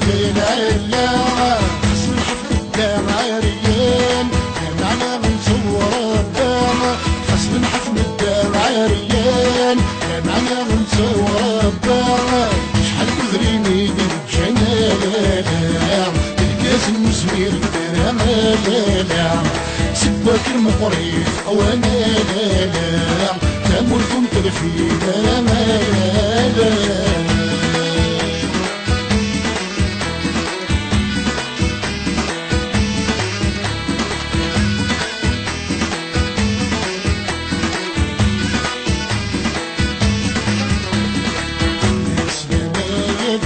لا خصم الحفل الدمعريين معنا غنصور الدم خصم الحفل الدمعريين معنا غنصور الدم شحال كثريني دير بجنالا الكاس المسمير درامالا سباك المقريف وانا لا تمركم ترفيد مالا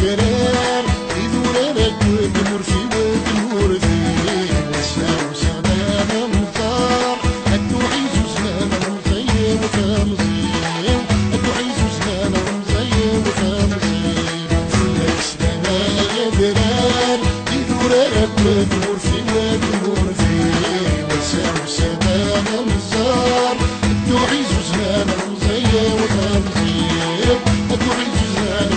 درار يدورك ودمر في ودمر فيه وسام سلام مطار هدو عيزو زمان مزير وفامزير هدو عيزو زمان مزير وفامزير السلامة يا درار يدورك ودمر في ودمر فيه وسام سلام مطار هدو عيزو زمان مزير وفامزير هدو عيزو زمان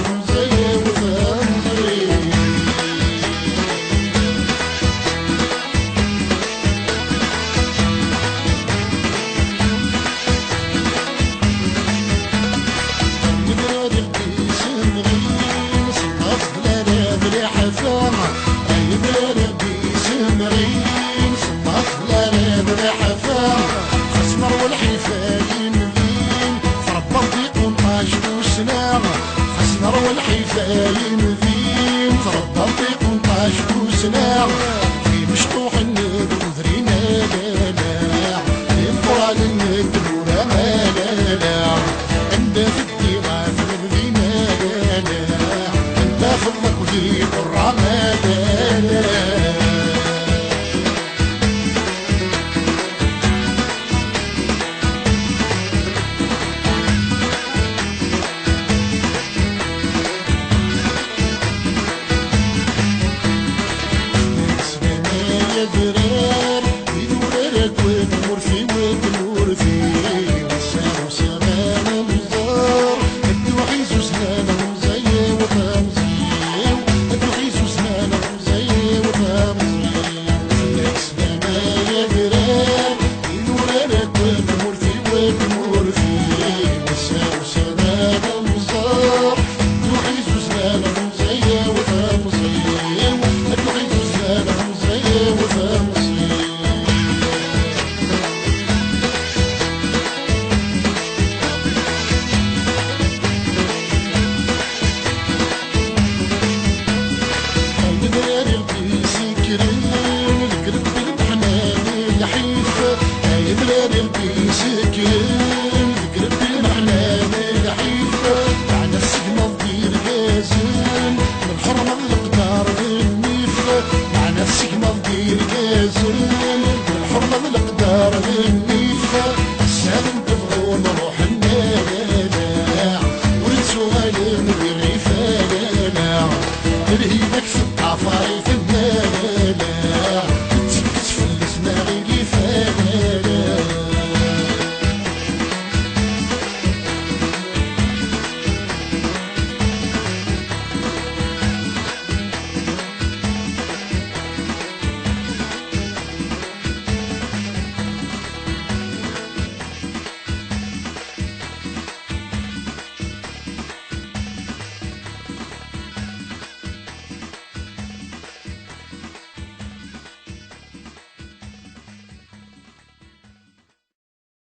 والحفاين ذين تربى في 18 سنة في مشطوح الندر ذرينا لا ينقرى للندر ولا لا عند في الدماء في الذين لا عند في الرقدي الرمال